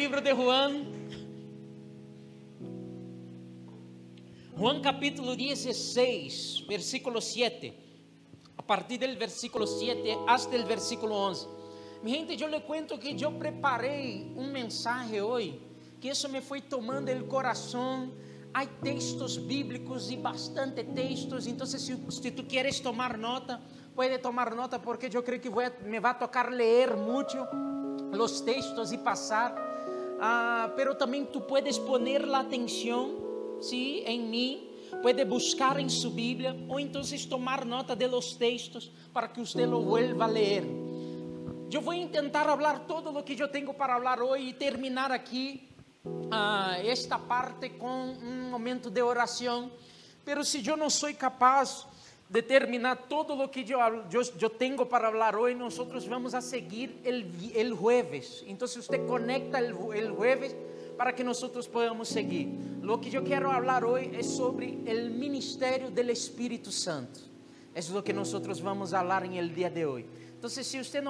livro de Juan. Juan capítulo 16, versículo 7. A partir del versículo 7 hasta el versículo 11. Mi gente, yo le cuento que yo preparei um mensaje hoje, que isso me foi tomando el coração. Há textos bíblicos e bastante textos, então se tu quieres tomar nota, pode tomar nota, porque eu creio que me vai tocar ler muito os textos e passar, pero também tu puedes poner la atenção, ¿sí? Em mim, pode buscar em sua Bíblia, ou então tomar nota de los textos, para que usted lo vuelva a ler. Eu vou tentar falar todo o que eu tenho para falar hoje e terminar aqui esta parte com um momento de oração. Pero se eu não sou capaz de terminar todo o que eu tenho para falar hoje, nós vamos a seguir el jueves. Então, se você conecta el jueves para que nós podamos seguir. Lo que eu quero falar hoje é sobre o ministério do Espírito Santo. É o que nós vamos falar em el dia de hoje. Então, se você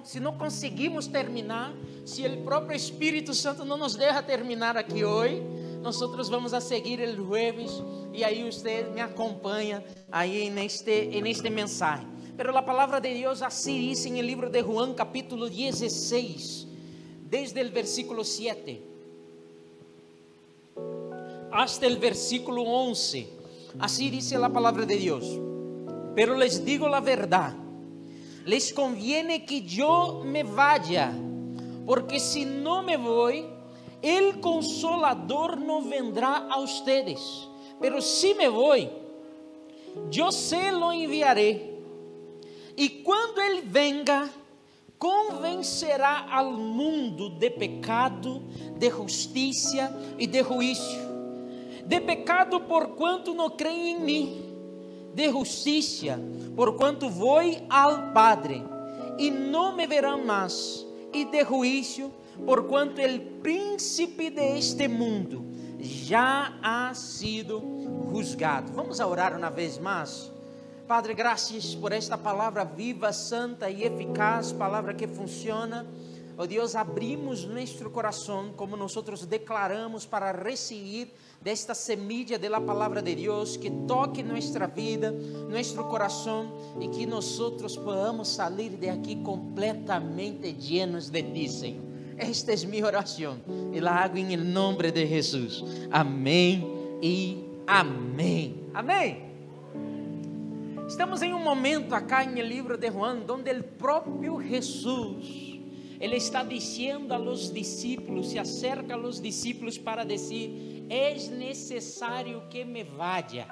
se não conseguimos terminar, se o próprio Espírito Santo não nos deixa terminar aqui hoje, nós vamos a seguir el jueves, e aí você me acompanha aí neste mensagem. Pero a palavra de Deus assim diz em el livro de Juan capítulo 16, desde el versículo 7 hasta el versículo 11. Assim diz a palavra de Deus: pero les digo la verdad, les conviene que yo me vaya, porque si no me voy, el Consolador no vendrá a ustedes. Pero si me voy, yo se lo enviaré. Y cuando Él venga, convencerá al mundo de pecado, de justicia y de juicio. De pecado por cuanto no creen en mí, de justicia por cuanto voy al Padre y no me verán más, y de juicio por cuanto el príncipe de este mundo já ha sido juzgado. Vamos a orar uma vez mais. Padre, graças por esta palavra viva, santa e eficaz, palavra que funciona. Oh Deus, abrimos nosso coração, como nós declaramos, para receber desta semilla de la palavra de Deus, que toque nossa vida, nosso coração, e que nós podamos sair de aqui completamente llenos de Ti, Senhor. Esta é minha oração, e la hago em nome de Jesus. Amém e amém. Amém. Estamos em um momento acá em el livro de Juan, onde o próprio Jesus, Ele está dizendo a los discípulos, se acerca a los discípulos para dizer: é necessário que me vaya,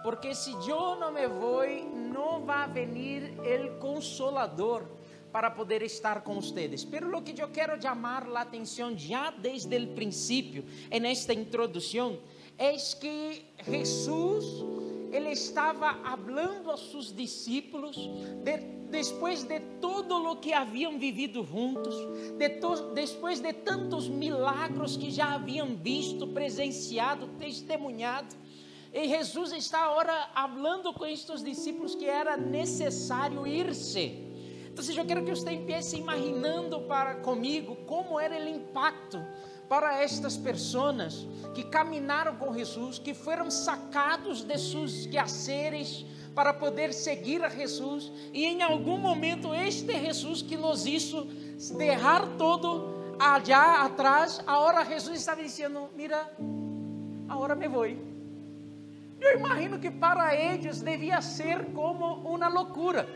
porque se eu não me vou, não vai venir el Consolador para poder estar com vocês. Pero lo que eu quero chamar a atenção já desde o princípio, nesta introdução, é que Jesus, Ele estava falando a seus discípulos depois de todo o que haviam vivido juntos, depois de tantos milagros que já haviam visto, presenciado, testemunhado. E Jesus está agora falando com estes discípulos que era necessário ir-se. Então, eu quero que você empiece imaginando comigo como era o impacto para estas pessoas que caminaram com Jesus, que foram sacados de seus quehaceres para poder seguir a Jesus, e em algum momento este Jesus que nos hizo deixar todo allá atrás, agora Jesus estava dizendo: mira, agora me vou. Eu imagino que para eles devia ser como uma loucura,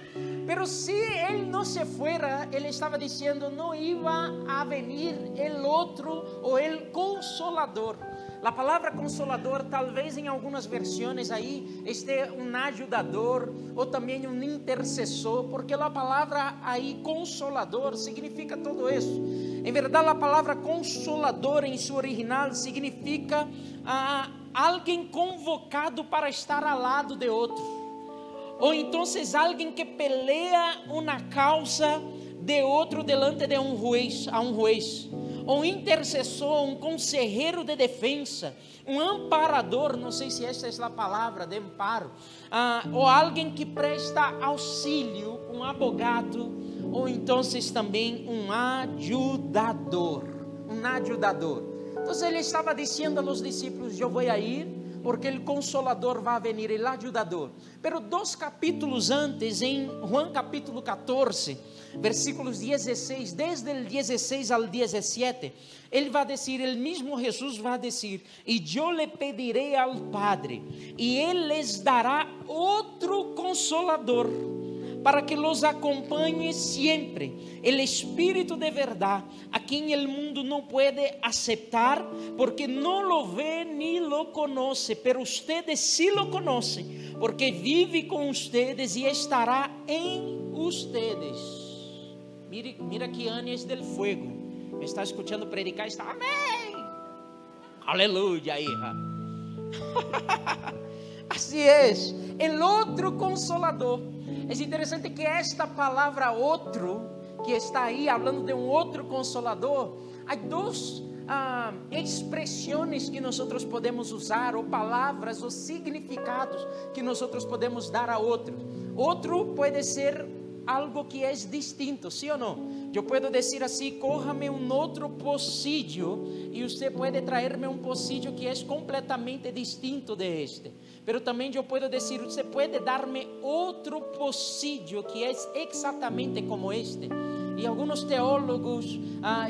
pero se ele não se fuera, ele estava dizendo: não iba a venir el outro ou el Consolador. A palavra Consolador, talvez em algumas versões aí, este um ajudador ou também um intercessor, porque a palavra aí Consolador significa tudo isso. Em verdade, a palavra Consolador em seu original significa alguém convocado para estar ao lado de outro, ou então alguém que pelea uma causa de outro delante de um juez, ou um intercessor, um consejero de defensa, um amparador, não sei se esta é a palavra de amparo, ou alguém que presta auxílio, um advogado, ou então também um ajudador. Um ayudador. Entonces Él estaba diciendo a los discípulos, yo voy a ir porque el Consolador va a venir, el ayudador. Pero 2 capítulos antes, en Juan capítulo 14, versículos 16, desde el 16 al 17, Él va a decir, el mismo Jesús va a decir, y yo le pediré al Padre, y Él les dará otro Consolador, para que los acompañe siempre, el Espíritu de verdad, a quien el mundo no puede aceptar, porque no lo ve ni lo conoce, pero ustedes sí lo conocen, porque vive con ustedes y estará en ustedes. Mira que Ania es del fuego, me está escuchando predicar, está, amén, aleluya, hija. Así es, el otro Consolador. Es interesante que esta palavra outro, que está aí hablando de um outro Consolador, há 2 expressões que nós podemos usar, ou palavras, ou significados que nós podemos dar a outro. Outro pode ser algo que é distinto, sim ou não? Eu posso dizer assim, cójame um outro pocillo, e você pode trazer-me um pocillo que é completamente distinto de este. Pero também eu posso dizer, você pode dar-me outro pocillo que é exatamente como este. E alguns teólogos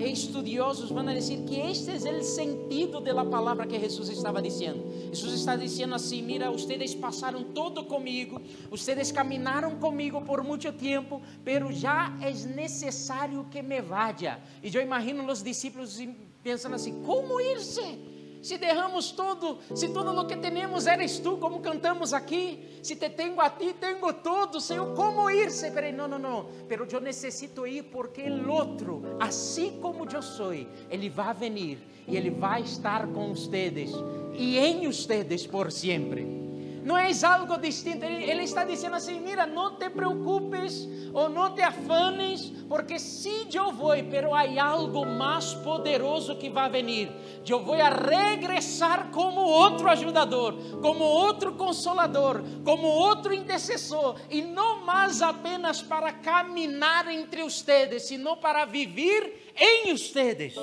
estudiosos vão dizer que este é o sentido da palavra que Jesus estava dizendo. Jesus está dizendo assim, mira, ustedes passaram todo comigo, ustedes caminaram comigo por muito tempo, pero já é necessário que me vaya. E eu imagino os discípulos pensando assim, como irse? Se derramos todo, se todo lo que temos eres tu, como cantamos aqui, se te tenho a ti, tenho todo, Senhor, como irse? Pero não, pero eu necessito ir porque o outro, assim como eu sou, ele vai vir e ele vai estar com ustedes e em ustedes por sempre. Não é algo distinto, ele está dizendo assim, mira, não te preocupes ou não te afanes, porque sim, eu vou, pero há algo mais poderoso que vai vir. Eu vou a regressar como outro ajudador, como outro consolador, como outro intercessor, e não mais apenas para caminhar entre ustedes, sino para viver em ustedes.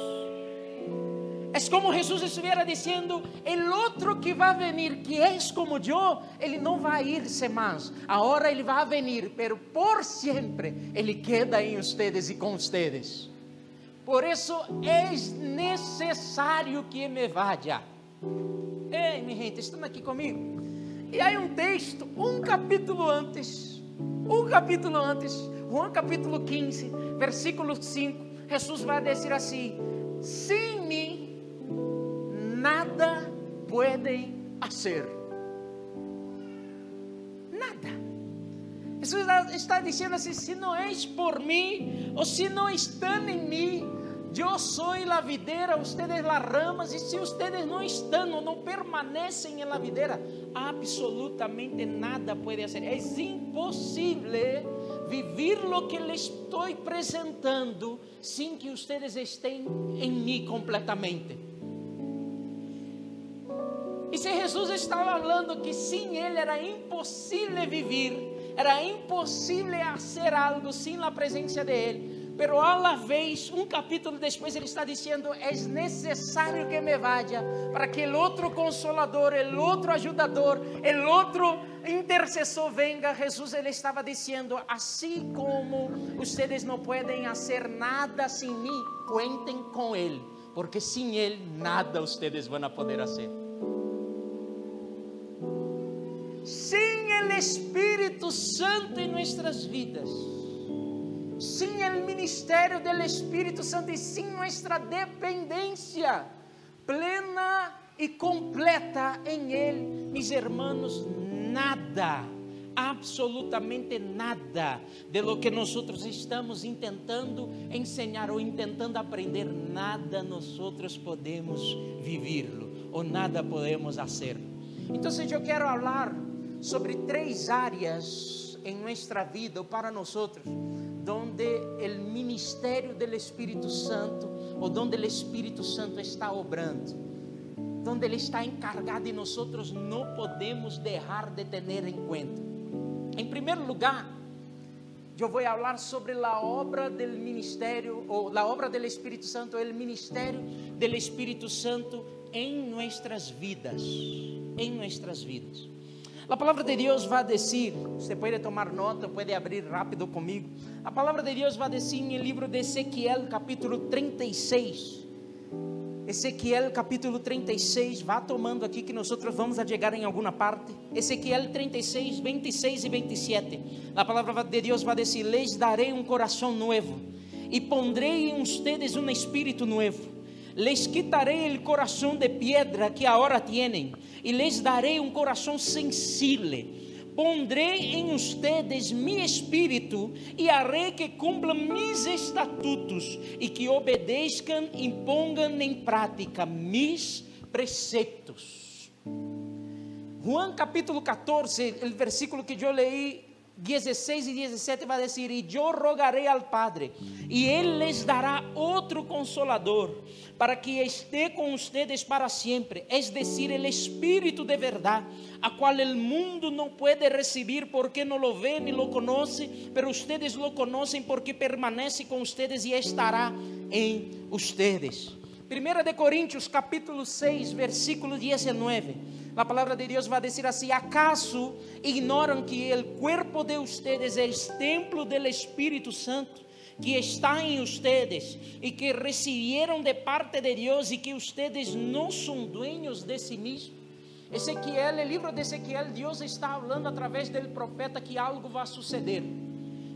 É como Jesus estivesse dizendo, o outro que vai vir, que é como eu, ele não vai ir-se mais. Agora ele vai vir, pero por sempre ele queda em ustedes e com ustedes. Por isso é necessário que me vaya. Ei, minha gente, estão aqui comigo? E há um texto, um capítulo antes, João capítulo 15, versículo 5, Jesus vai dizer assim, sem mim nada podem fazer. Nada. Jesus está dizendo assim, se não és por mim, ou se não estão em mim, eu sou a videira, ustedes las ramas, e se ustedes não estão ou não permanecem na videira, absolutamente nada pode fazer. É impossível viver lo que lhes estou apresentando sem que ustedes estén em mim completamente. E se Jesus estava falando que sem Ele era impossível viver, era impossível fazer algo sem a presença de Ele, pero a la vez, um capítulo depois, Ele está dizendo, é necessário que me vaya, para que o outro consolador, o outro ajudador, o outro intercessor venga. Jesus, Ele estava dizendo, assim como ustedes não podem fazer nada sem mim, cuenten com Ele, porque sem Ele nada ustedes vão poder fazer. Sem o Espírito Santo em nossas vidas, sem o ministério do Espírito Santo e sem nossa dependência plena e completa em Ele, mis hermanos, nada, absolutamente nada de lo que nós estamos tentando ensinar ou tentando aprender, nada nós podemos viverlo ou nada podemos fazer. Então, eu quero falar sobre 3 áreas em nossa vida, ou para nós, donde o ministério do Espírito Santo, ou donde o Espírito Santo está obrando, donde Ele está encargado e nós não podemos deixar de ter em conta. Em primeiro lugar, yo voy a hablar sobre la obra del ministerio, o la obra del Espíritu Santo, el ministerio del Espíritu Santo en nuestras vidas, en nuestras vidas. La palabra de Dios va a decir, usted puede tomar nota, puede abrir rápido conmigo. La palabra de Dios va a decir en el libro de Ezequiel capítulo 36. Ezequiel capítulo 36, vá tomando aqui que nós vamos a chegar em alguma parte. Ezequiel 36, 26 e 27. A palavra de Deus vai dizer: les darei um coração novo e pondrei em ustedes um espírito novo. Les quitarei o coração de piedra que agora tienen e les darei um coração sensible. Pondré en ustedes mi espíritu y haré que cumplan mis estatutos y que obedezcan y pongan en práctica mis preceptos. Juan capítulo 14, el versículo que yo leí, 16 y 17 va a decir: y yo rogaré al Padre y Él les dará otro consolador para que esté con ustedes para siempre, es decir, el Espíritu de verdad, a cual el mundo no puede recibir porque no lo ve ni lo conoce, pero ustedes lo conocen porque permanece con ustedes y estará en ustedes. Primera de Corintios capítulo 6 versículo 19. La palabra de Dios va a decir así: ¿acaso ignoran que el cuerpo de ustedes es templo del Espíritu Santo que está en ustedes y que recibieron de parte de Dios y que ustedes no son dueños de sí mismos? Ezequiel, el libro de Ezequiel, Dios está hablando a través del profeta que algo va a suceder.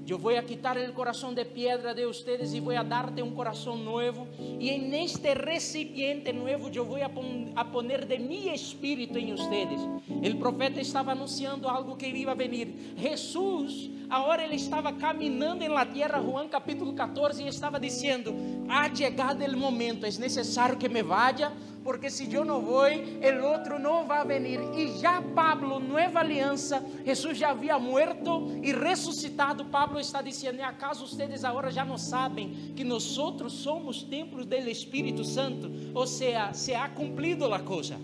Yo voy a quitar el corazón de piedra de ustedes y voy a darte un corazón nuevo. Y en este recipiente nuevo yo voy a poner de mi espíritu en ustedes. El profeta estaba anunciando algo que iba a venir. Jesús, ahora ele estava caminhando em la tierra, Juan capítulo 14, e estava dizendo: ha llegado el momento, es necesario que me vaya, porque si yo no voy, el otro no va a venir. Y ya Pablo, nueva aliança, Jesús ya había muerto y resucitado. Pablo está diciendo: ¿acaso ustedes ahora ya no saben que nosotros somos templos del Espíritu Santo? O sea, se ha cumplido la cosa.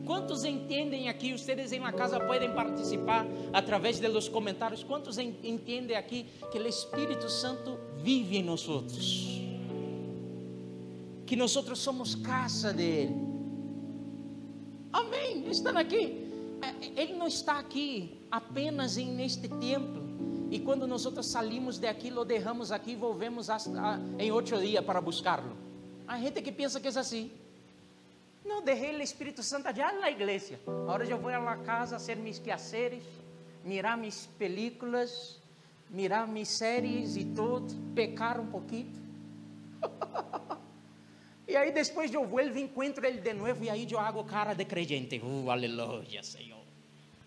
¿Cuántos entienden aquí? Ustedes en la casa pueden participar a través de los comentarios. ¿Cuántos entienden aquí que el Espíritu Santo vive en nosotros? Que nosotros somos casa de Él. Amém. Estão aqui. Ele não está aqui apenas neste templo. E quando nós salimos de aqui, lo derramos aqui e volvemos em 8 dias para buscá-lo. Há gente que pensa que é assim. Não, derrei o Espírito Santo allá na igreja. Agora eu vou à casa fazer mis quehaceres, mirar mis películas, mirar mis séries e tudo, pecar um pouquinho. E aí depois eu vuelvo e encontro ele de novo e aí eu hago cara de creyente. Aleluia, Senhor.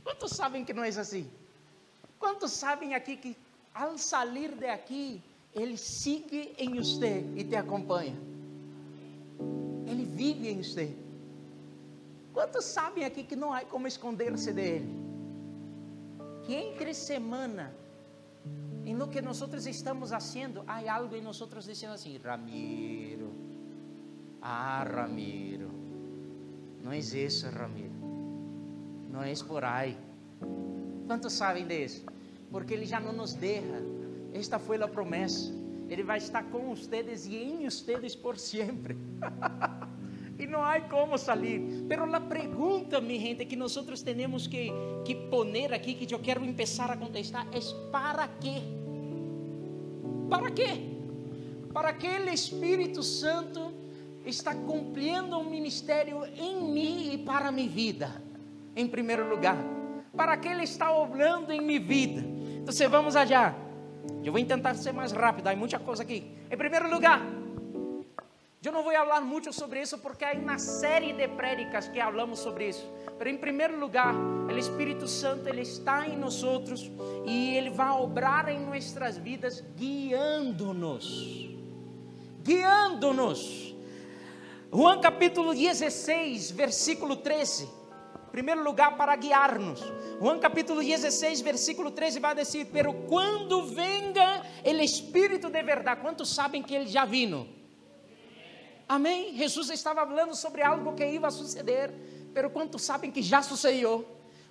Quantos sabem que não é assim? Quantos sabem aqui que ao sair de aqui, Ele sigue em você e te acompanha? Ele vive em você. Quantos sabem aqui que não há como esconder-se dele? Que entre semana, em no que nós estamos fazendo, há algo em nós dizendo assim: Ramiro, Ramiro, não é isso, Ramiro, não é por aí. Quantos sabem disso? Porque Ele já não nos deixa. Esta foi a promessa. Ele vai estar com vocês e em vocês por sempre. E não há como sair. Pero a pergunta, minha gente, que nós temos que poner aqui, que eu quero começar a contestar, é: para quê? ¿Para quê? Para que o Espírito Santo está cumprindo um ministério em mim e para minha vida? Em primeiro lugar, para que Ele está obrando em minha vida? Então vamos allá. Eu vou tentar ser mais rápido, há muita coisa aqui. Em primeiro lugar, eu não vou falar muito sobre isso porque há uma série de prédicas que falamos sobre isso. Mas em primeiro lugar, o Espírito Santo ele está em nós e ele vai obrar em nossas vidas, guiando-nos. Guiando-nos. Juan capítulo 16, versículo 13. Em primeiro lugar, para guiar-nos. Juan capítulo 16, versículo 13 vai dizer: pero quando venga o Espírito de verdade. Quantos sabem que ele já vino? Amém? Jesus estava falando sobre algo que ia suceder, pero quantos sabem que já sucedeu?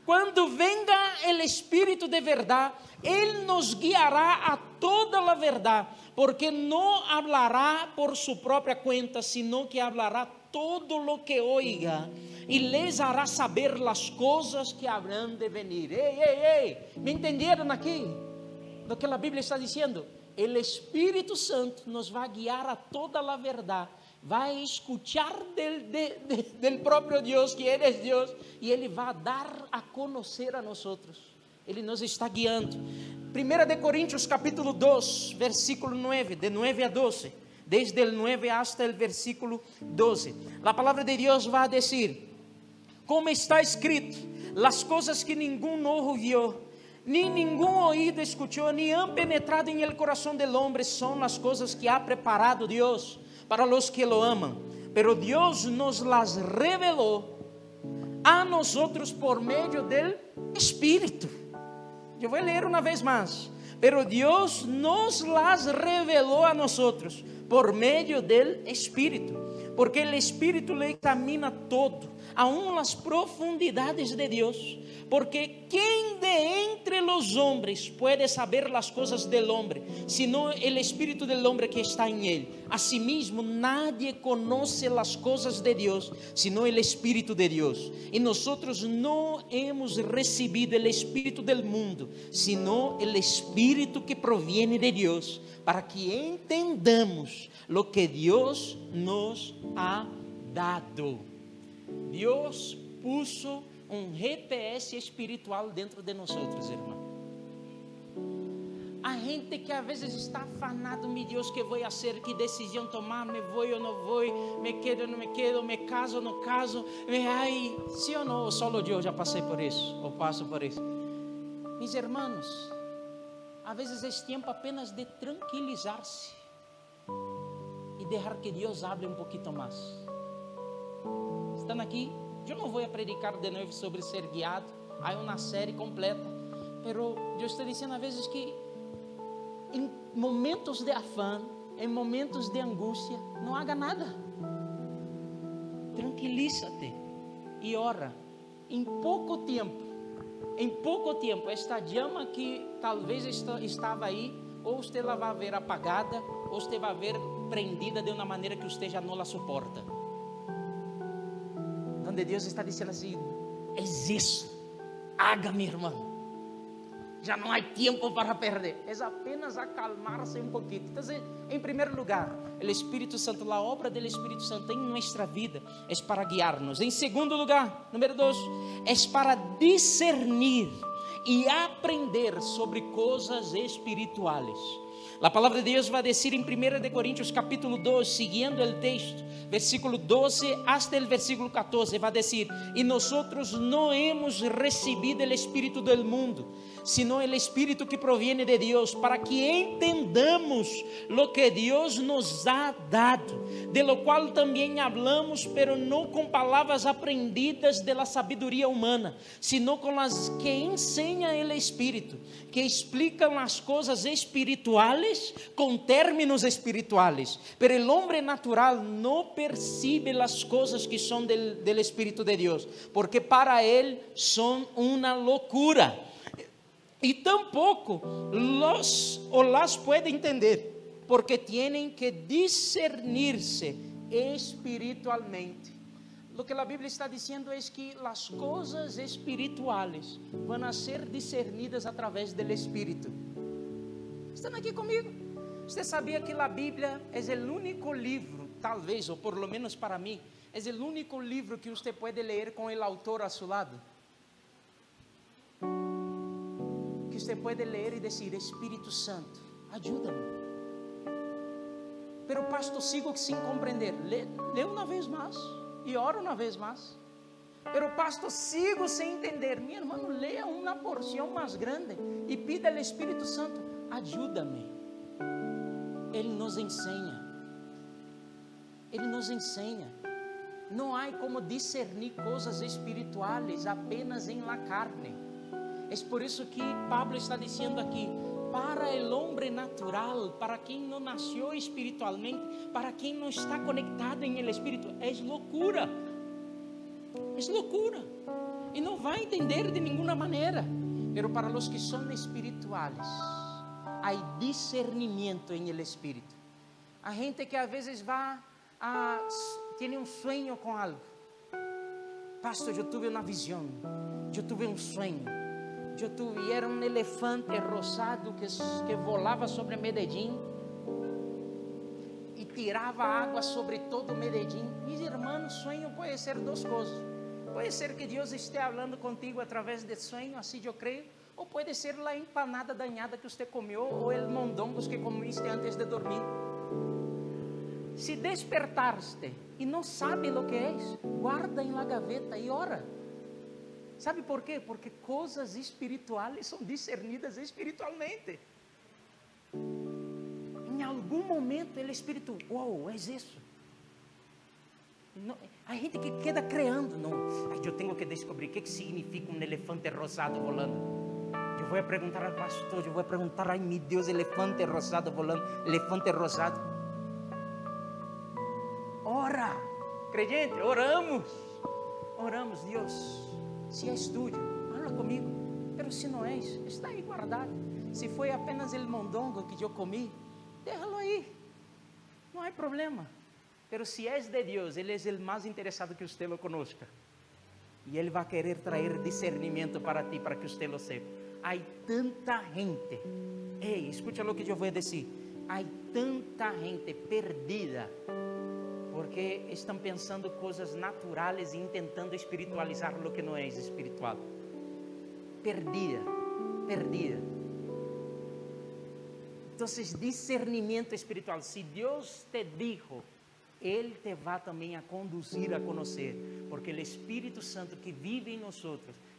Quando venga o Espírito de verdade, Ele nos guiará a toda a verdade, porque não hablará por sua própria conta, sino que hablará todo lo que oiga e les hará saber as coisas que habrán de venir. Ei, ¿me entenderam aqui? Do que a Bíblia está dizendo? O Espírito Santo nos vai guiar a toda a verdade, vai escuchar del próprio Deus, que Ele é Deus, e Ele vai dar a conhecer a nós. Ele nos está guiando. 1 de Coríntios capítulo 2, versículo 9, de 9 a 12, desde el 9 hasta el versículo 12, a palavra de Deus vai dizer, como está escrito, as coisas que nenhum ojo viu, ni nenhum oído escuchou, ni han penetrado en el corazón del hombre, son las cosas que ha preparado Dios para los que lo aman, pero Dios nos las reveló a nosotros por medio del Espíritu. Eu vou ler uma vez mais. Pero Dios nos las reveló a nosotros por medio del Espíritu, porque el Espíritu le examina todo, aún las profundidades de Dios, porque ¿quién de entre los hombres puede saber las cosas del hombre, sino el Espíritu del hombre que está en él? Asimismo, nadie conoce las cosas de Dios, sino el Espíritu de Dios. Y nosotros no hemos recibido el Espíritu del mundo, sino el Espíritu que proviene de Dios, para que entendamos lo que Dios nos ha dado. Deus puso GPS espiritual dentro de nós, irmão. A gente que às vezes está afanado, meu Deus, que vou fazer, que decisão tomar, me vou ou não vou, me quedo ou não me quedo, me caso ou não caso, ai, sim ou não, solo eu já passei por isso, ou passo por isso. Meus irmãos, às vezes é tempo apenas de tranquilizar-se e deixar que Deus hable um pouquinho mais. Estão aqui? Eu não vou predicar de novo sobre ser guiado, há uma série completa, mas eu estou dizendo às vezes que em momentos de afã, em momentos de angústia, não haga nada, tranquiliza-te e ora. Em pouco tempo, esta chama que talvez estava aí, ou você la vai ver apagada, ou você vai ver prendida de uma maneira que você já não la suporta. Onde Deus está dizendo assim, é isso, haga, meu irmão, já não há tempo para perder, é apenas acalmar-se um pouquinho. Então, em primeiro lugar, o Espírito Santo, a obra do Espírito Santo em nossa vida é para guiar-nos. Em segundo lugar, número 2, é para discernir e aprender sobre coisas espirituais. A palavra de Deus vai dizer em 1 de Coríntios capítulo 2, seguindo o texto, versículo 12 hasta el versículo 14, vai dizer, e nós não hemos recebido o Espírito do mundo, sino o Espírito que proviene de Deus, para que entendamos lo que Deus nos ha dado, de lo qual também hablamos, pero não com palavras aprendidas de la sabedoria humana, sino com as que ensina o Espírito, que explicam as coisas espirituais com términos espirituais, pero el hombre natural no percibe las cosas que son del Espíritu de Dios, porque para él son una locura, y tampoco las puede entender, porque tienen que discernirse espiritualmente. Lo que a Bíblia está dizendo é que as coisas espirituais vão a ser discernidas através do Espírito. Estão aqui comigo? Você sabia que a Bíblia é o único livro, talvez, ou por lo menos para mim, é o único livro que você pode ler com o autor a seu lado? Que você pode ler e dizer, Espírito Santo, ajuda-me. Pero pastor, sigo sem compreender. Lê uma vez mais e ora uma vez mais. Pero pastor, sigo sem entender. Meu irmão, leia uma porção mais grande e pida ao Espírito Santo, ajuda-me. Ele nos ensina. Ele nos ensina. Não há como discernir coisas espirituais apenas em la carne. É por isso que Pablo está dizendo aqui, para o homem natural, para quem não nasceu espiritualmente, para quem não está conectado em el Espírito, é loucura. É loucura. y no va a entender de ninguna manera. Pero para los que son espirituales, hay discernimiento en el espíritu. Hay gente que a veces tiene un sueño con algo. Pastor, yo tuve una visión, yo tuve un sueño. Era um elefante rosado que volava sobre Medellín e tirava água sobre todo Medellín. Mis irmãos, sueño pode ser duas coisas. Pode ser que Deus esteja falando contigo através de sueño, assim eu creio. Ou pode ser a empanada dañada que você comeu, ou o mondongos que comiste antes de dormir. Se despertaste e não sabe o que é, guarda em la gaveta e ora. Sabe por quê? Porque coisas espirituais são discernidas espiritualmente. Em algum momento, o Espírito, uau, é isso. Não, a gente que queda criando, não. Ai, eu tenho que descobrir o que significa um elefante rosado volando. Eu vou perguntar ao pastor, eu vou perguntar, ai meu Deus, elefante rosado volando, elefante rosado. Ora, crente, oramos, Deus. Se és tuyo, fala comigo. Pero se não és, está aí guardado. Se foi apenas o mondongo que eu comi, déjalo aí. Não há problema. Pero se és de Deus, Ele é o mais interessado que você lo conozca. E Ele vai querer trazer discernimento para ti, para que você lo sepa. Há tanta gente. Ei, escucha o que eu vou dizer. Há tanta gente perdida. Porque estão pensando coisas naturais e tentando espiritualizar o que não é espiritual. Perdida. Então, discernimento espiritual. Se Deus te dijo, Ele te vai também a conduzir a conhecer. Porque o Espírito Santo que vive em nós,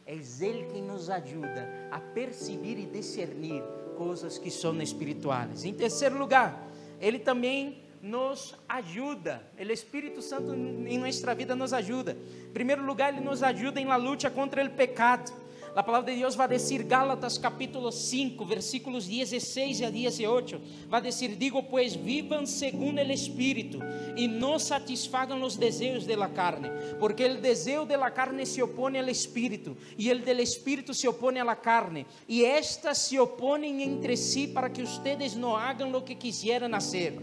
é Ele que nos ajuda a perceber e discernir coisas que são espirituais. Em terceiro lugar, Ele também nos ajuda, o Espírito Santo em nossa vida nos ajuda. Em primeiro lugar, Ele nos ajuda em la luta contra o pecado. A palavra de Deus vai dizer, Gálatas capítulo 5, versículos 16 a 18, vai dizer, digo pues, vivan según el Espíritu, e não satisfagan os desejos de la carne, porque el deseo de la carne se opone al Espíritu, e el del Espíritu se opone a la carne, e estas se oponen entre sí para que ustedes no hagan lo que quisieran hacer.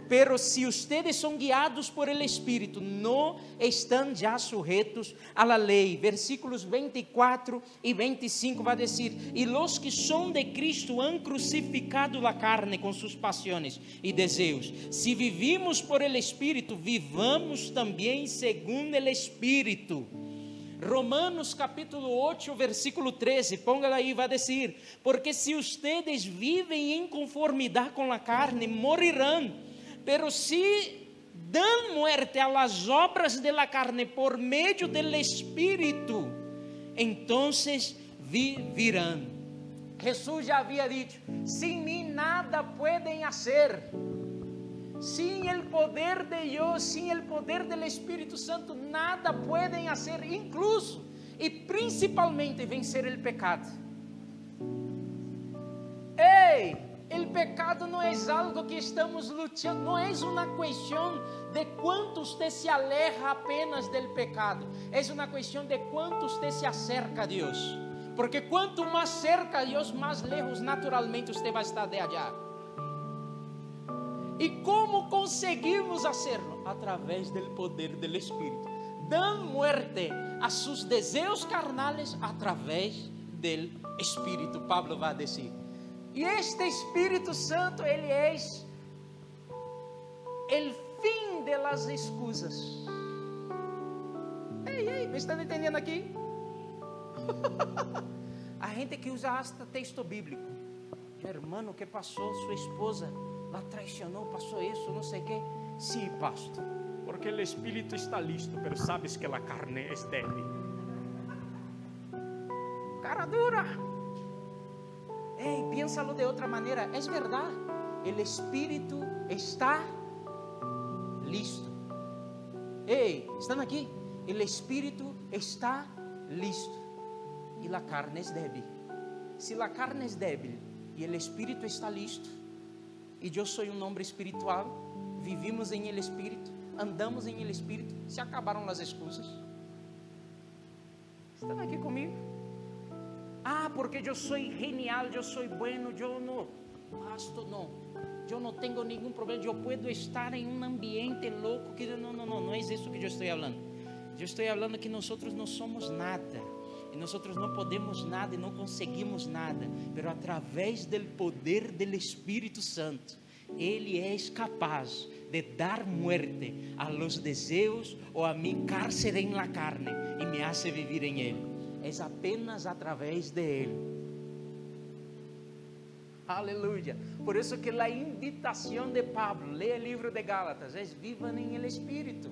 Pero si ustedes son guiados por el Espíritu, no están ya sujetos a la ley. Versículos 24 y 25 va a decir, y los que son de Cristo han crucificado la carne con sus pasiones y deseos. Si vivimos por el Espíritu, vivamos también según el Espíritu. Romanos capítulo 8, versículo 13, póngala aí, vai dizer, porque se ustedes vivem em conformidade com a carne, morirão, pero si dan muerte a las obras de la carne por medio del Espírito, entonces vivirão. Jesus já havia dito, sem mim nada podem fazer. Sin el poder de Dios, sin el poder del Espíritu Santo, nada pueden hacer, incluso y principalmente vencer el pecado. Ei, el pecado no es algo que estamos luchando, no es una cuestión de cuánto usted se aleja apenas del pecado, es una cuestión de cuánto usted se acerca a Dios, porque cuanto más cerca a Dios, más lejos naturalmente usted va a estar de allá. E como conseguimos hacerlo? Através do poder do Espírito. Dan muerte a seus desejos carnales através do Espírito. Pablo vai dizer. E este Espírito Santo, ele é o fim de las excusas. Ei, me estão entendendo aqui? A gente que usa hasta texto bíblico. Hermano, o que passou? Sua esposa la traicionou, passou isso, não sei o que. Sim, pastor, porque o Espírito está listo, pero sabes que a carne é débil. Cara dura. Ei, piénsalo de outra maneira, é verdade, o Espírito está listo. Ei, estão aqui? O Espírito está listo e a carne é débil. Se a carne é débil e o Espírito está listo, e eu sou um homem espiritual, vivimos em el Espírito, andamos em el Espírito, se acabaram as excusas. Estão aqui comigo? Ah, porque eu sou genial, eu sou bueno, eu não, pastor, não. Eu não tenho nenhum problema, eu posso estar em um ambiente louco, que não é isso que eu estou falando. Eu estou falando que nós não somos nada, e nós não podemos nada, e não conseguimos nada, mas através do poder do Espírito Santo, Ele é capaz de dar muerte a los desejos ou a mi cárcel en la carne, e me hace vivir em Ele. É apenas através de Ele. Aleluia. Por isso que a invitação de Pablo, leia o livro de Gálatas, é vivam em el Espírito.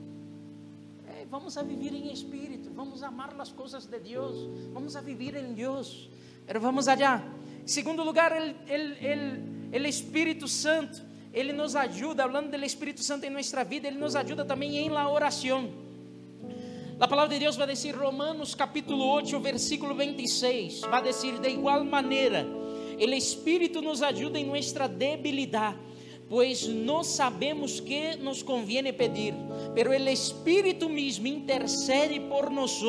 Vamos a vivir em Espírito, vamos a amar as coisas de Deus, vamos a vivir em Deus. Mas vamos allá. Em segundo lugar, o Espírito Santo, Ele nos ajuda, falando do Espírito Santo em nossa vida, Ele nos ajuda também em la oração. A palavra de Deus vai dizer, Romanos capítulo 8, versículo 26, vai dizer, de igual maneira, o Espírito nos ajuda em nossa debilidade, pois não sabemos que nos conviene pedir, pero o Espírito mesmo intercede por nós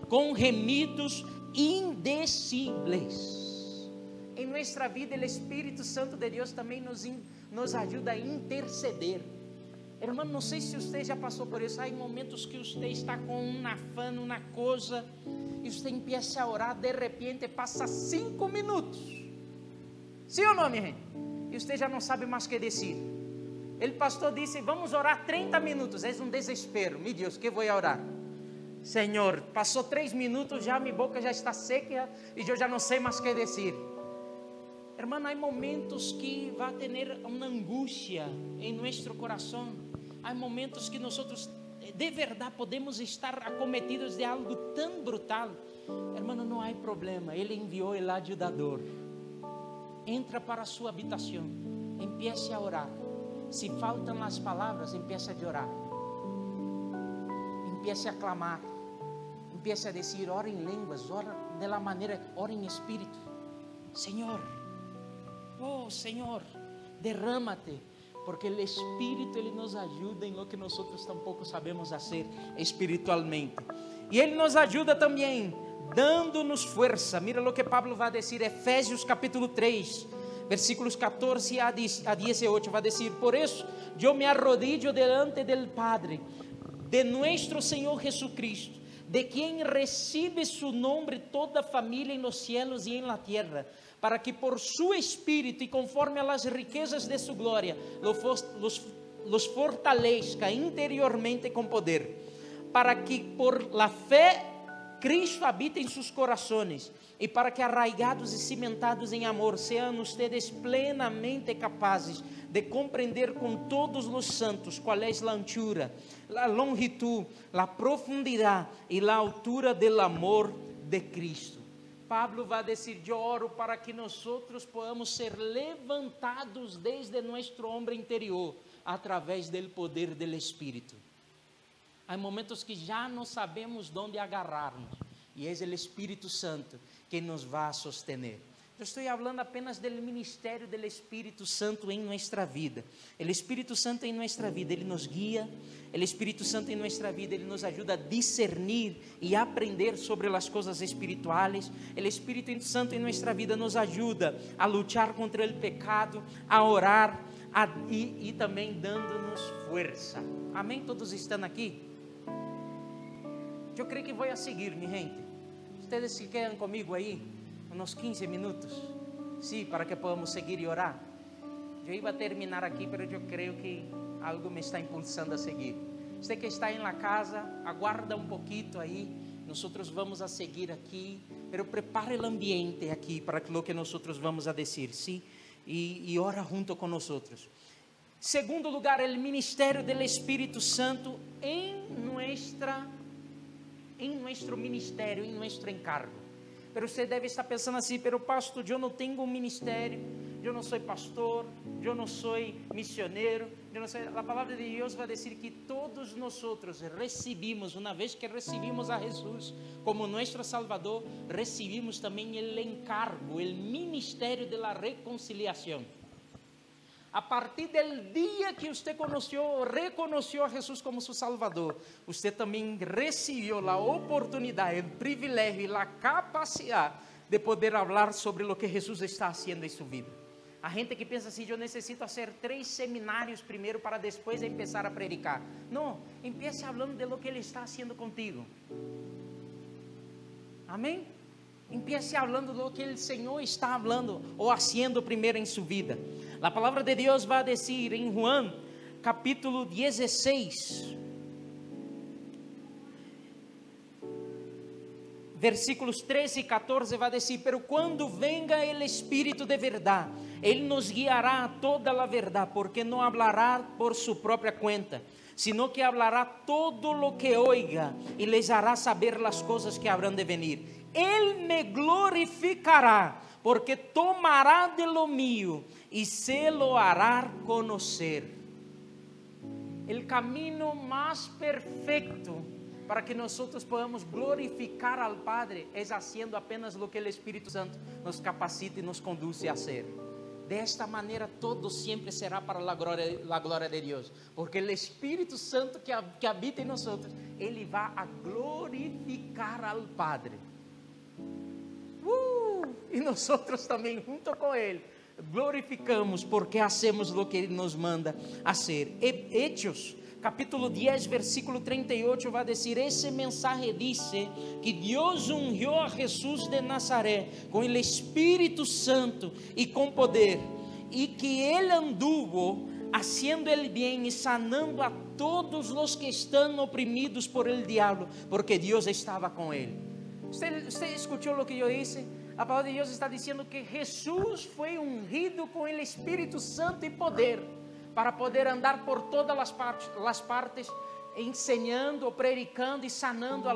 com gemidos indecibles. Em nossa vida, o Espírito Santo de Deus também nos ajuda a interceder. Irmão, não sei se você já passou por isso. Há momentos que você está com um afã, uma coisa, e você empieza a orar, de repente passa 5 minutos. Sim ou não, minha gente? E você já não sabe mais o que dizer. O pastor disse, vamos orar 30 minutos. É um desespero. Meu Deus, que vou orar? Senhor, passou 3 minutos, já minha boca já está seca e eu já não sei mais o que dizer. Irmão, há momentos que vai ter uma angústia em nosso coração. Há momentos que nós de verdade podemos estar acometidos de algo tão brutal. Irmão, não há problema. Ele enviou o ajudador. Entra para a sua habitação. Empiece a orar. Se faltam as palavras, empiece a orar. Empiece a clamar. Empiece a dizer, ora em línguas, ora de la maneira, ora em espírito. Senhor, oh Senhor, derrama-te, porque o Espírito Ele nos ajuda em lo que nós tampouco sabemos fazer espiritualmente. E Ele nos ajuda também, dando-nos força. Mira o que Pablo vai dizer, Efésios capítulo 3, versículos 14 a 18, vai dizer, por isso, eu me arrodillo delante del Padre, de nuestro Senhor Jesucristo, de quem recibe su nombre toda família en los cielos y en la tierra, para que por su Espírito y conforme a las riquezas de su gloria, los fortalezca interiormente con poder, para que por la fe Cristo habite en sus corazones, y para que arraigados y cimentados en amor, sean ustedes plenamente capazes de compreender con todos los santos cuál es la anchura, la longitud, la profundidad y la altura del amor de Cristo. Pablo vai dizer, eu oro para que nós podamos ser levantados desde nosso homem interior, através do poder do Espírito. Há momentos que já não sabemos onde agarrar-nos, e é o Espírito Santo que nos vai sostener. Eu estou falando apenas do ministério do Espírito Santo em nossa vida. O Espírito Santo em nossa vida, Ele nos guia. O Espírito Santo em nossa vida, Ele nos ajuda a discernir e aprender sobre as coisas espirituais. O Espírito Santo em nossa vida nos ajuda a lutar contra o pecado, a orar e também dando-nos força. Amém? Todos estão aqui? Eu creio que vou a seguir, minha gente. Vocês se quedam comigo aí? Uns 15 minutos, sim, para que podamos seguir e orar. Eu ia terminar aqui, mas eu creio que algo me está impulsando a seguir. Você que está em la casa, aguarda um pouquinho aí. Nós vamos a seguir aqui, mas prepare o ambiente aqui para o que nós vamos a dizer, sim, e ora junto com nós. Segundo lugar, o ministério do Espírito Santo em nosso ministério, em nosso encargo. Pero você deve estar pensando assim, pero pastor, eu não tenho um ministério, eu não sou pastor, eu não sou missioneiro, eu não sei. A palavra de Deus vai dizer que todos nós recebimos, uma vez que recebimos a Jesus como nosso Salvador, recebimos também o encargo, o ministério da reconciliação. a partir del día que usted reconoció a Jesús como su Salvador, usted también recibió la oportunidad, el privilegio y la capacidad de poder hablar sobre lo que Jesús está haciendo en su vida. A gente que pensa assim, eu necessito fazer 3 seminários primeiro para depois começar a predicar. Não, empiece falando de lo que Ele está fazendo contigo. Amém? Empiece falando do que o Senhor está falando ou fazendo primeiro em sua vida. A palavra de Deus vai dizer em Juan, capítulo 16, versículos 13 e 14, vai dizer: pero quando venga o Espírito de verdade, Ele nos guiará a toda a verdade, porque não hablará por sua própria conta, sino que hablará todo lo que oiga e les hará saber as coisas que habrán de venir. Ele me glorificará, porque tomará de lo mío e se lo hará conhecer. O caminho mais perfeito para que nós podamos glorificar al Padre é fazendo apenas lo que o Espírito Santo nos capacita e nos conduz a hacer. De esta maneira todo sempre será para a glória de Deus, porque o Espírito Santo que habita em nós, Ele vai a glorificar al Padre. E nós também, junto com Ele, glorificamos porque hacemos o que Ele nos manda fazer. Hechos, capítulo 10, versículo 38, vai dizer: esse mensagem dice que Deus ungiu a Jesus de Nazaré com o Espírito Santo e com poder, e que Ele anduvo haciendo el bien e sanando a todos os que estão oprimidos por el diablo, porque Deus estava com ele. Você escutou o que eu disse? A palavra de Deus está dizendo que Jesus foi ungido com o Espírito Santo e poder, para poder andar por todas as partes, ensinando, predicando e sanando a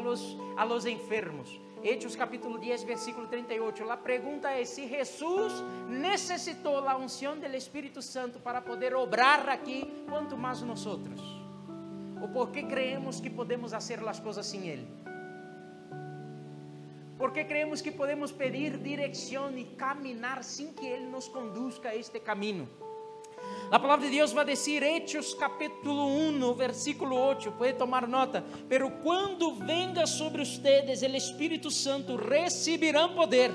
los enfermos. Hechos capítulo 10, versículo 38. A pergunta é: se Jesus necessitou a unção do Espírito Santo para poder obrar aqui, quanto mais nós? Ou por que creemos que podemos fazer as coisas sem Ele? ¿Por qué creemos que podemos pedir dirección y caminar sin que Él nos conduzca a este camino? La palabra de Dios va a decir, Hechos capítulo 1, versículo 8, puede tomar nota: pero cuando venga sobre ustedes el Espíritu Santo, recibirán poder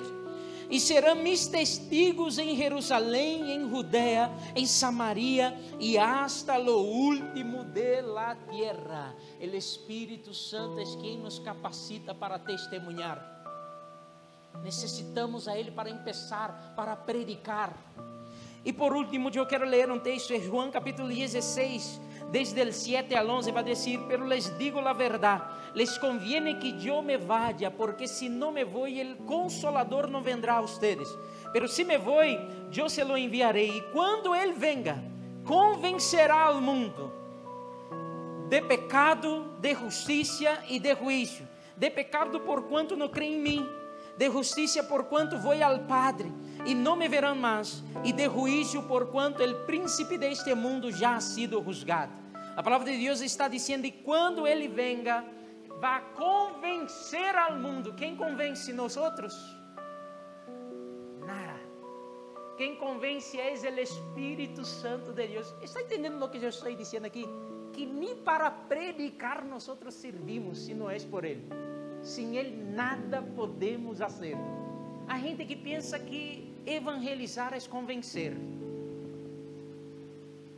y serán mis testigos en Jerusalén, en Judea, en Samaria y hasta lo último de la tierra. El Espíritu Santo es quien nos capacita para testemunhar. Necessitamos a Ele para começar, para predicar. E por último, eu quero ler um texto, em João capítulo 16, desde el 7 al 11, vai dizer: pero les digo la verdad, les conviene que yo me vaya, porque si no me voy, el Consolador no vendrá a ustedes. Pero si me voy, yo se lo enviaré, y cuando Él venga, convencerá al mundo de pecado, de justicia y de juicio. De pecado por cuanto no creen en mí, de justicia por quanto vou ao Padre e não me verão mais, e de juízo por quanto o príncipe deste mundo já ha sido juzgado. A palavra de Deus está dizendo: e quando Ele venga, vai convencer ao mundo. Quem convence nós outros? Nada. Quem convence é o Espírito Santo de Deus. Está entendendo o que eu estou dizendo aqui? Que nem para predicar nós outros servimos, se não é por Ele. Sem Ele nada podemos fazer. Há gente que pensa que evangelizar é convencer.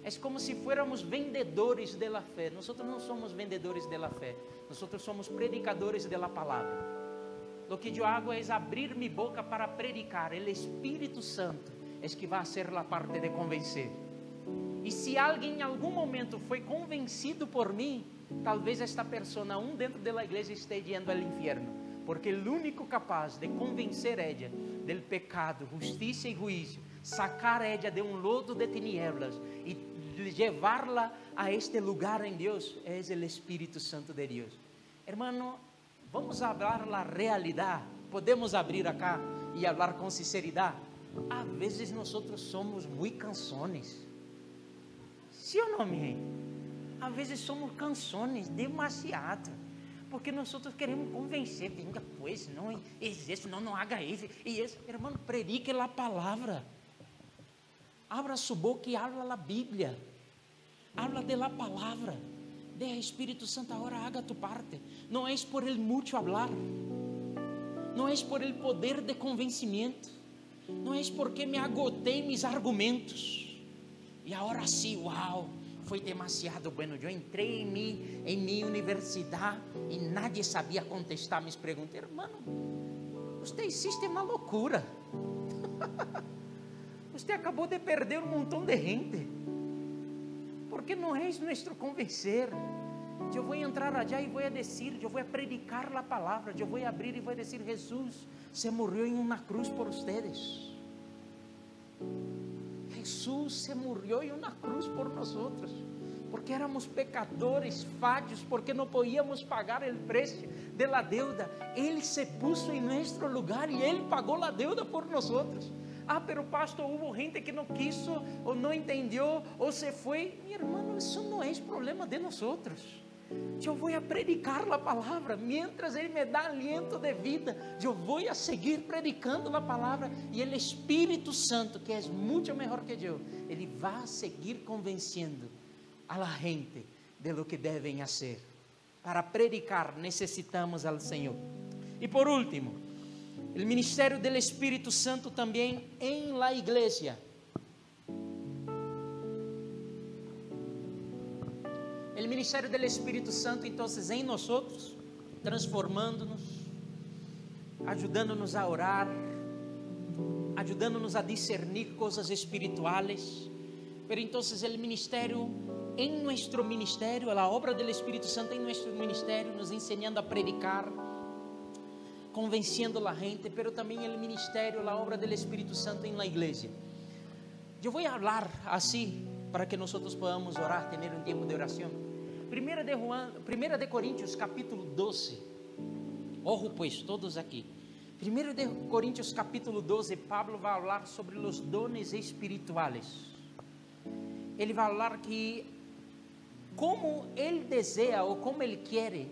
É como se fôramos vendedores da fé. Nós não somos vendedores da fé. Nós somos predicadores da palavra. O que eu hago é abrir minha boca para predicar. O Espírito Santo é que vai ser a parte de convencer. E se alguém em algum momento foi convencido por mim, talvez esta pessoa, dentro da igreja, esteja indo ao inferno, porque o único capaz de convencer ella del pecado, justiça e juízo, sacar ella de lodo de tinieblas e levá-la a este lugar em Deus, é o Espírito Santo de Deus. Hermano, vamos falar a realidade. Podemos abrir acá e falar com sinceridade. Às vezes nós somos muito cansones. Sim ou não, minha gente? Às vezes somos cansones demasiado, porque nós queremos convencer. Venga, pois, não existe, não haga isso e isso. Irmão, predique a palavra. abra su boca y habla la Biblia, habla de la palabra. Deja Espíritu Santo ahora haga tu parte. No es por el mucho hablar, no es por el poder de convencimiento, no es porque me agoté en mis argumentos y ahora sí, wow, fue demasiado bueno. Yo entré en mi universidad y nadie sabía contestar mis preguntas. Hermano, usted hiciste una locura. Usted acabó de perder un montón de gente, porque no es nuestro convencer. Yo voy a entrar allá y voy a decir, yo voy a predicar la palabra, yo voy a abrir y voy a decir: Jesús se murió en una cruz por ustedes. Jesús se murió en una cruz por nosotros, porque éramos pecadores, fallos, porque no podíamos pagar el precio de la deuda. Él se puso en nuestro lugar y Él pagó la deuda por nosotros. Ah, pero pastor, hubo gente que no quiso, o no entendió, o se fue. Mi hermano, eso no es problema de nosotros. Yo voy a predicar la palabra, mientras Él me da aliento de vida, yo voy a seguir predicando la palabra, y el Espíritu Santo, que es mucho mejor que yo, Él va a seguir convenciendo a la gente de lo que deben hacer. Para predicar necesitamos al Señor. Y por último, el ministerio del Espíritu Santo también en la iglesia. El ministerio del Espíritu Santo entonces en nosotros, transformándonos, ayudándonos a orar, ayudándonos a discernir cosas espirituales. Pero entonces el ministerio en nuestro ministerio, la obra del Espíritu Santo en nuestro ministerio, nos enseñando a predicar, convenciendo a la gente, pero también el ministerio, la obra del Espíritu Santo en la iglesia. Yo voy a hablar así para que nosotros podamos orar, tener un tiempo de oración. Primera de Corintios capítulo 12. Ojo pues, todos aqui. 1 de Coríntios capítulo 12, Pablo vai falar sobre os dones espirituais. Ele vai falar que como ele deseja ou como ele quer,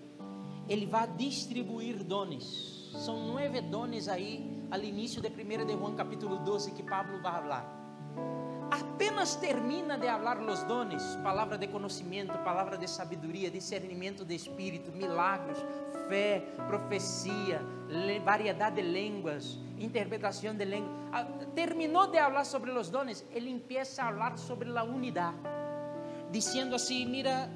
ele vai distribuir dones. São 9 dones aí, ao início de 1 de Juan capítulo 12, que Pablo vai falar. Apenas termina de hablar los dones, palavra de conhecimento, palavra de sabedoria, discernimento de espírito, milagros, fé, profecia, variedade de línguas, interpretação de línguas. Terminou de hablar sobre los dones, ele empieza a hablar sobre la unidad, diciendo assim: mira,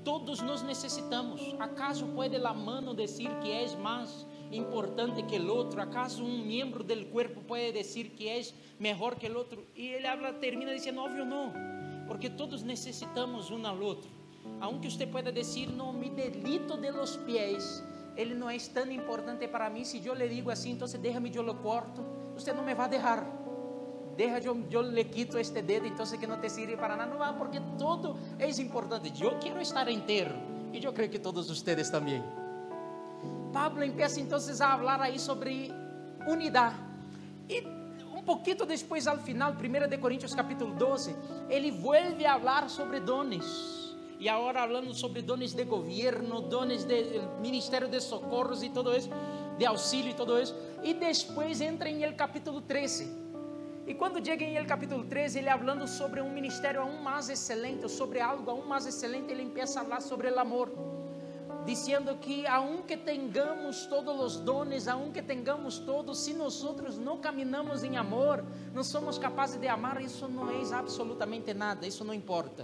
todos nos necessitamos. ¿Acaso puede la mano decir que es más importante que el otro? ¿Acaso un miembro del cuerpo puede decir que es mejor que el otro? Y él termina diciendo: obvio no, porque todos necesitamos uno al otro. Aunque usted pueda decir: no, mi dedito de los pies, ele no es tan importante para mí. Si yo le digo así, entonces déjame, yo lo corto. Usted no me va a dejar. Deja, yo le quito este dedo, entonces que no te sirve para nada. No va, porque todo es importante. Yo quiero estar entero, y yo creo que todos ustedes también. Pablo empieza entonces a hablar ahí sobre unidad. Y un poquito después, al final, 1 de Corintios capítulo 12, él vuelve a hablar sobre dones. Y ahora hablando sobre dones de gobierno, dones del ministerio de socorros y todo eso, de auxilio y todo eso. Y después entra en el capítulo 13. Y cuando llega en el capítulo 13, ele hablando sobre un ministerio aún más excelente, sobre algo aún más excelente, ele empieza a hablar sobre el amor, diciendo que aunque tengamos todos los dones, aunque tengamos todos, si nosotros no caminamos en amor, no somos capaces de amar, eso no es absolutamente nada, eso no importa,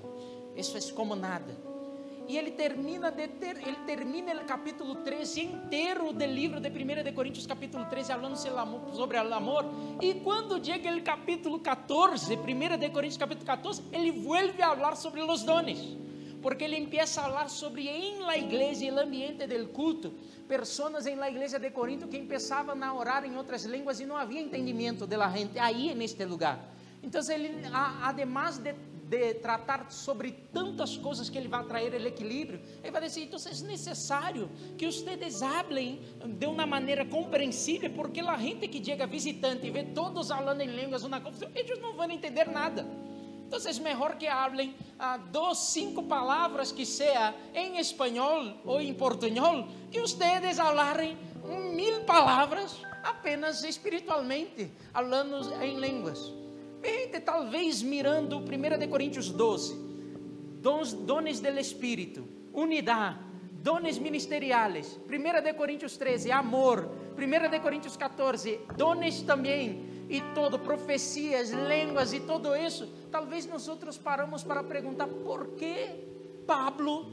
eso es como nada. E ele termina el capítulo 13 inteiro del livro de 1 de Coríntios capítulo 13, falando sobre o amor. E quando chega o capítulo 14, 1 de Coríntios capítulo 14, ele vuelve a falar sobre os dones, porque ele empieza a falar sobre en la iglesia, el ambiente del culto, personas en la iglesia de Corinto que empezaban a orar en otras lenguas y no había entendimiento de la gente ahí en este lugar. Entonces ele, además de tratar sobre tantas coisas que ele vai trazer o equilíbrio, ele vai dizer: então é necessário que vocês hablem de uma maneira compreensível, porque a gente que chega visitante e vê todos falando em línguas, uma confusão, eles não vão entender nada. Então é melhor que hablem 2, 5 palavras que seja em espanhol ou em portunhol, que vocês falarem 1000 palavras apenas espiritualmente, falando em línguas. Gente, talvez mirando 1 de Coríntios 12, dones del Espírito, unidade, dones ministeriales, 1 de Coríntios 13, amor, 1 de Coríntios 14, dones também, e todo, profecias, línguas e todo isso. Talvez nós paramos para perguntar por que Pablo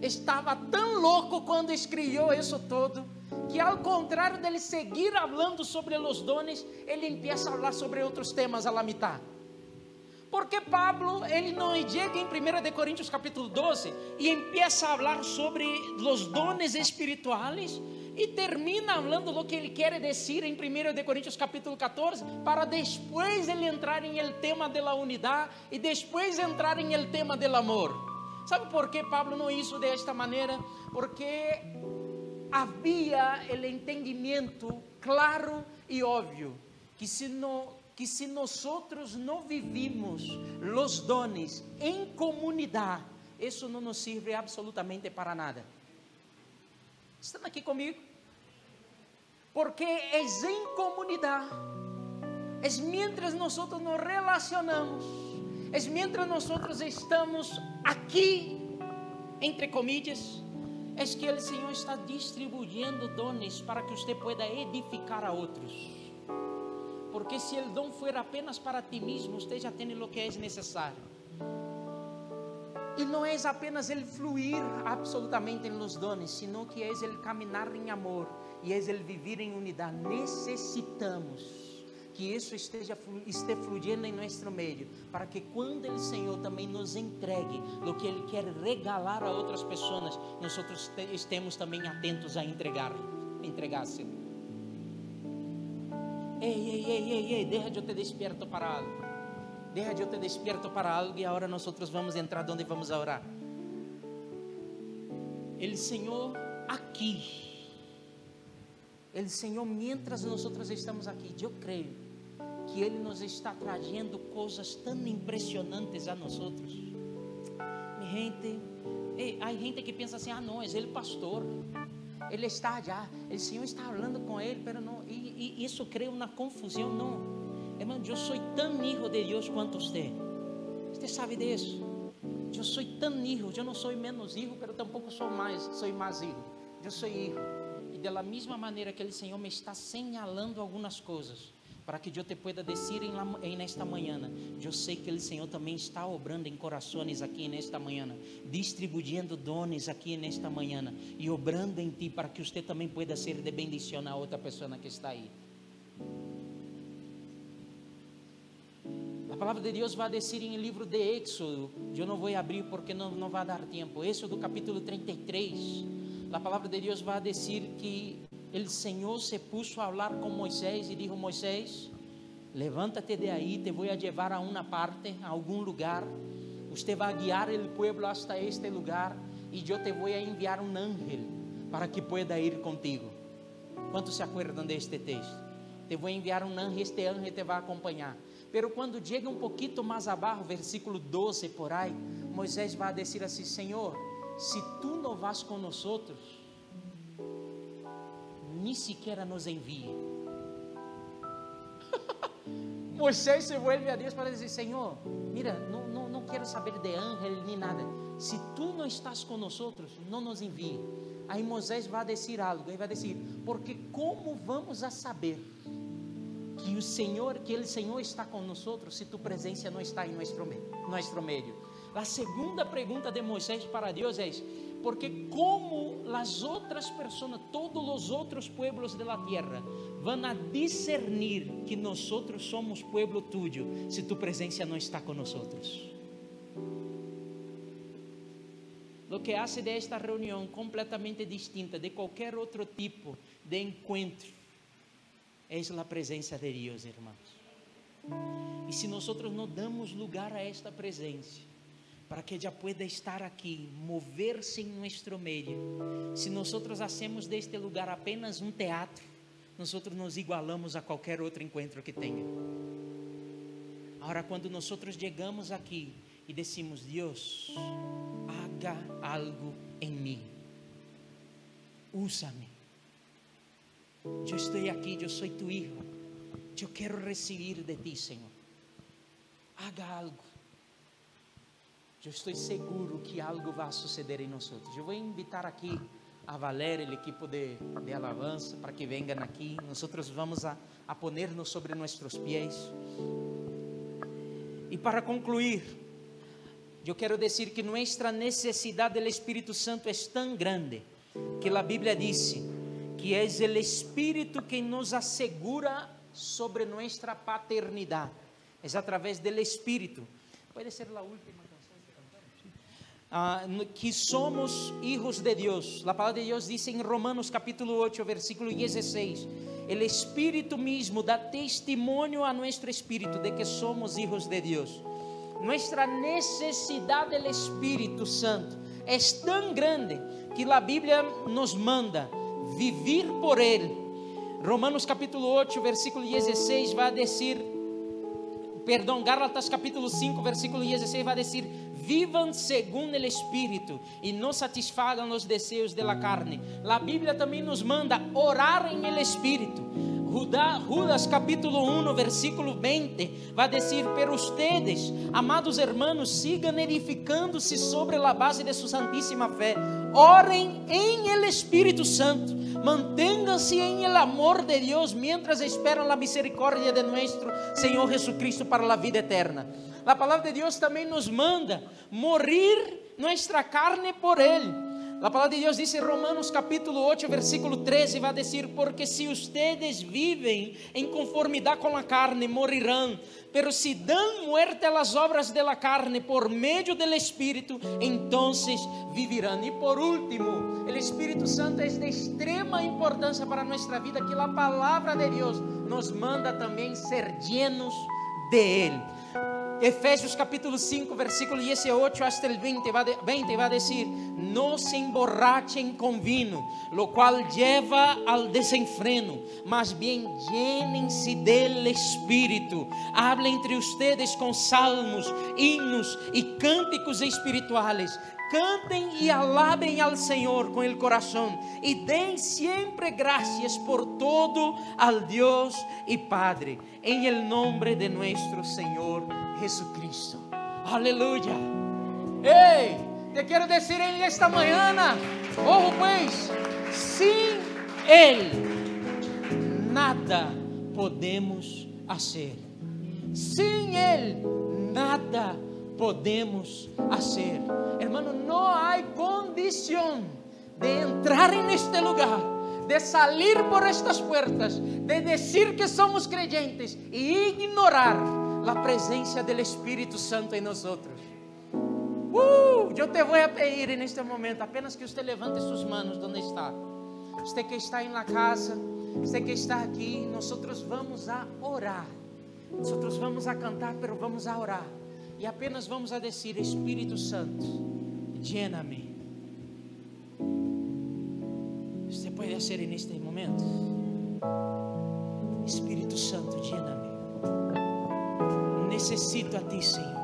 estava tão louco quando escreveu isso todo, que ao contrário dele seguir falando sobre os dones, ele empieza a falar sobre outros temas a la mitad. Porque Pablo, ele não chega em 1 de Coríntios capítulo 12 e empieza a falar sobre os dones espirituais e termina falando o que ele quer dizer em 1 de Coríntios capítulo 14, para depois ele entrar em el tema da unidade e depois entrar em el tema do amor. Sabe por que Pablo não hizo desta maneira? Porque havia o entendimento claro e óbvio que se nós não vivimos os dones em comunidade, isso não nos serve absolutamente para nada. Estão aqui comigo? Porque é em comunidade, é mientras nós nos relacionamos, é mientras nós estamos aqui, entre comillas, é que o Senhor está distribuindo dones para que você pueda edificar a outros. Porque se o dom for apenas para ti mesmo, você já tem o que é necessário. E não é apenas ele fluir absolutamente nos dones, sino que é ele caminhar em amor e é ele viver em unidade. Necessitamos que isso esteja fluindo em nosso meio, para que quando o Senhor também nos entregue o que Ele quer regalar a outras pessoas, nós estemos também atentos a entregar-se. Ei, deixa de eu te despierto para algo. Deja de eu te despierto para algo e agora nós vamos entrar onde vamos a orar. O Senhor aqui, o Senhor, mientras nós estamos aqui, eu creio que Ele nos está trazendo coisas tão impressionantes a nós. Mi gente, há gente que pensa assim: ah, não, é ele pastor, ele está já, o Senhor está falando com ele, mas não, e isso cria uma confusão. Não. Irmão, eu sou tão hijo de Deus quanto você. Você sabe disso? Eu sou tão hijo. Eu não sou menos hijo, mas tampouco sou mais hijo. Eu sou hijo. E da mesma maneira que o Senhor me está señalando algumas coisas, para que eu te pueda dizer nesta manhã, eu sei que o Senhor também está obrando em corações aqui nesta manhã, distribuindo dones aqui nesta manhã e obrando em ti, para que você também pueda ser de bendição a outra pessoa que está aí. A palavra de Deus vai dizer em livro de Éxodo, eu não vou abrir porque não vai dar tempo, Éxodo capítulo 33, a palavra de Deus vai dizer que o Senhor se puso a falar com Moisés e disse: Moisés, levanta-te de aí, te vou a levar a uma parte, a algum lugar, você vai guiar o povo hasta este lugar e eu te vou a enviar um ángel para que pueda ir contigo. Quantos se acordam deste texto? Te vou enviar um ángel, este ángel te vai acompanhar. Pero quando chega um pouquinho mais abaixo, versículo 12 por aí, Moisés vai dizer assim: Senhor, se tu não vas com nós, nem sequer nos envie. Moisés se vuelve a Deus para dizer: Senhor, mira, não quero saber de ángel nem nada. Se tu não estás com nós, não nos envie. Aí Moisés vai dizer algo, ele vai dizer: porque como vamos a saber que o Senhor está com nós, se tu presença não está em nosso meio? A segunda pergunta de Moisés para Deus é: porque como as outras pessoas, todos os outros pueblos da terra, vão a discernir que nós somos pueblo tuyo, se tu presença não está com nós? O que hace de esta reunião completamente distinta de qualquer outro tipo de encontro é a presença de Deus, irmãos. E se nós não damos lugar a esta presença, para que ella pueda estar aqui, mover-se em nosso meio, se nós hacemos deste lugar apenas um teatro, nós nos igualamos a qualquer outro encontro que tenha. Agora, quando nós chegamos aqui e decimos: Deus, haga algo em mim, úsa-me. Eu estou aqui, eu sou tu hijo, eu quero receber de ti, Senhor. haga algo. Eu estou seguro que algo vai suceder em nós. Eu vou invitar aqui a Valéria, o equipo de alabanza, para que venham aqui. Nós vamos a ponernos sobre nossos pés. E para concluir, eu quero dizer que nossa necessidade do Espírito Santo é tão grande, que a Bíblia diz que é o Espírito que nos assegura sobre nossa paternidade. É através do Espírito. Pode ser a última canção que somos hijos de Deus. A palavra de Deus diz em Romanos capítulo 8, versículo 16: o Espírito mesmo dá testemunho a nosso espírito de que somos hijos de Deus. Nossa necessidade do Espírito Santo é tão grande que a Bíblia nos manda viver por Ele. Romanos capítulo 8, versículo 16 vai dizer, Gálatas capítulo 5, versículo 16 vai dizer: vivam segundo o Espírito e não satisfagam os desejos da carne. A Bíblia também nos manda orar em el Espírito. Judas capítulo 1, versículo 20 vai dizer: pero ustedes, amados hermanos, sigam edificando-se sobre a base de sua santíssima fé, orem em el Espírito Santo, mantenham-se em el amor de Deus, mientras esperam a misericórdia de nosso Senhor Jesucristo para a vida eterna. A palavra de Deus também nos manda morir nossa carne por Ele. A palavra de Deus diz em Romanos capítulo 8, versículo 13, vai dizer: porque se ustedes vivem em conformidade com a carne, morirão, pero si dan muerte a las obras de la carne por medio del Espírito, entonces vivirão. E por último, o Espírito Santo é de extrema importância para nossa vida, que a palavra de Deus nos manda também ser llenos de Ele. Efésios capítulo 5, versículo 18 hasta el 20 vai dizer: no se emborrachen con vino, lo cual lleva al desenfreno, mas bien llénense del Espíritu, hablen entre ustedes con salmos, himnos y cánticos espirituales. Cantem e alabem ao Senhor com o coração e deem sempre graças por todo ao Deus e Padre, em el nombre de nuestro Senhor Jesucristo. Aleluia. Ei, te quero dizer en esta manhã, ojo pues, sem Ele nada podemos fazer. Sem Ele nada podemos hacer. Hermano, no hay condición de entrar en este lugar, de salir por estas puertas, de decir que somos creyentes e ignorar la presencia del Espíritu Santo en nosotros. Yo te voy a pedir en este momento apenas que usted levante sus manos donde está. Usted que está en la casa, usted que está aquí, nosotros vamos a orar. Nosotros vamos a cantar, pero vamos a orar. E apenas vamos a dizer: Espírito Santo, llena-me. Você pode fazer neste momento. Espírito Santo, llena-me. Necessito a Ti, Senhor.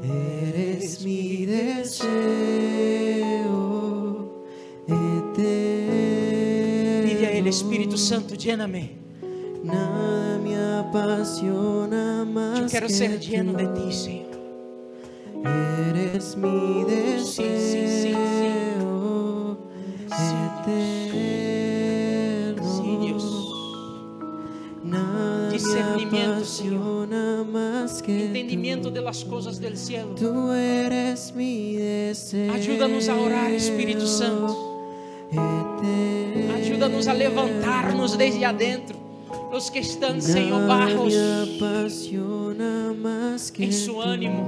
Eres mi deseo eterno. Pide a Ele: Espírito Santo, llena-me. Nada me apasiona más. Eu quero ser lleno de Ti, Senhor. Eres mi deseo eterno. Sí, Dios. Nada Discernimiento, me apasiona más que Entendimiento de las cosas del cielo. tú eres mi deseo. Ayúdanos a orar, Espírito Santo. Eterno. Ayúdanos a levantarnos desde adentro. Los que están, Senhor, bajos em su ânimo.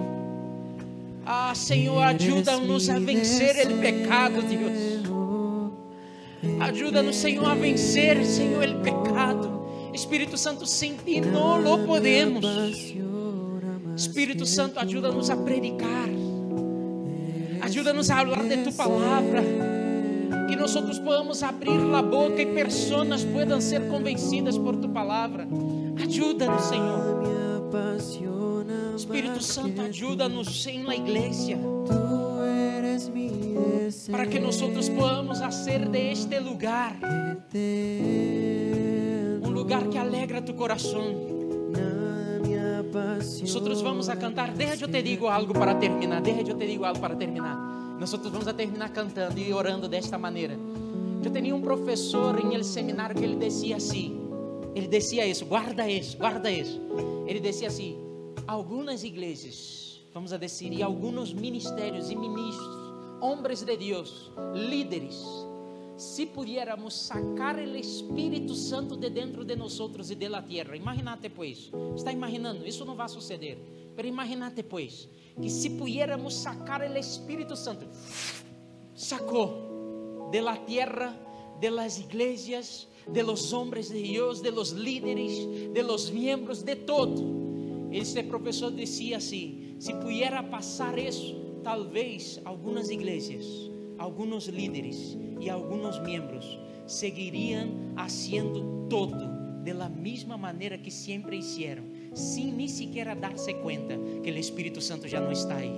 Senhor, ajuda-nos a vencer o pecado, Deus. Ajuda-nos, Senhor, a vencer, Senhor, o pecado. Espírito Santo, sem Ti não lo podemos. Espírito Santo, ajuda-nos a predicar. Ajuda-nos a falar de Tu palavra. Que nós podamos abrir a boca e pessoas puedan ser convencidas por Tu palavra. Ajuda-nos, Senhor. Espírito Santo, ajuda-nos em la igreja, para que nós podamos fazer de este lugar lugar que alegra tu corazón. nada me apasiona. Nosotros vamos a cantar. Deja yo te digo algo para terminar. Deja yo te digo algo para terminar. Nosotros vamos a terminar cantando e orando desta maneira. Eu tinha professor em el seminário que ele dizia assim. Ele dizia isso, guarda isso, guarda isso. Ele dizia assim: algumas igrejas, vamos a dizer, e alguns ministérios e ministros, homens de Deus, líderes, se pudiéramos sacar o Espírito Santo de dentro de nós e de la tierra, imagínate pues, está imaginando, isso não vai suceder, mas imagínate pues, que se pudiéramos sacar o Espírito Santo, sacou de la tierra, de las iglesias, de los hombres de Dios, de los líderes, de los miembros, de todo. Este professor dizia assim: se pudiera passar isso, talvez algumas igrejas, alguns líderes e alguns membros seguiriam haciendo todo de la misma maneira que sempre hicieron, sem nem sequer darse cuenta que o Espírito Santo já não está aí.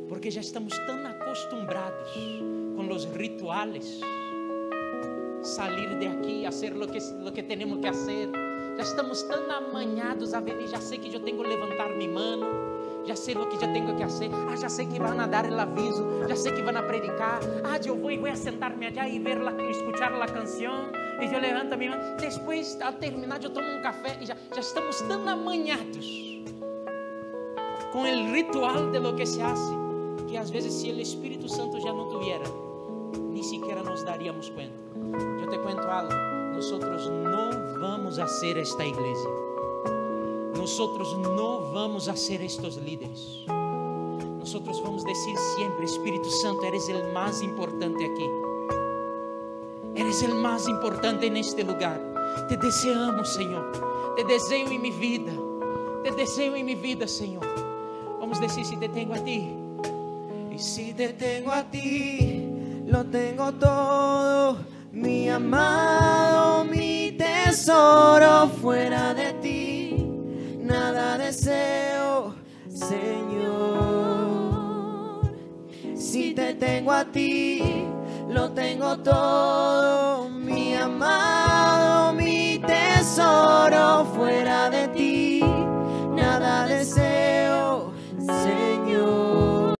Porque já estamos tão acostumbrados com os rituales, salir de aqui, fazer lo que temos que fazer. Já estamos tão amanhados a ver, já sei que eu tenho que levantar minha mano, já sei o que já tenho que fazer, já sei que vão a dar o aviso, já sei que vão a predicar, eu vou a sentar-me allá e escuchar a canção, e eu levanto a minha mão, depois, ao terminar, eu tomo um café, e já estamos tão amanhados com o ritual de lo que se hace, que às vezes se o Espírito Santo já não tuviera, nem sequer nos daríamos conta. Eu te cuento algo, nosotros não vamos a ser esta igreja, nosotros não vamos a ser estes líderes, nosotros vamos dizer sempre: Espírito Santo, eres o mais importante aqui, eres o mais importante neste lugar, te desejamos, Senhor, te desejo em minha vida, te desejo em minha vida, Senhor. Vamos dizer: se te tenho a ti, Y si te tengo a ti, lo tengo todo, mi amado, mi tesoro. Fuera de ti, nada deseo, Señor. Si te tengo a ti, lo tengo todo, mi amado.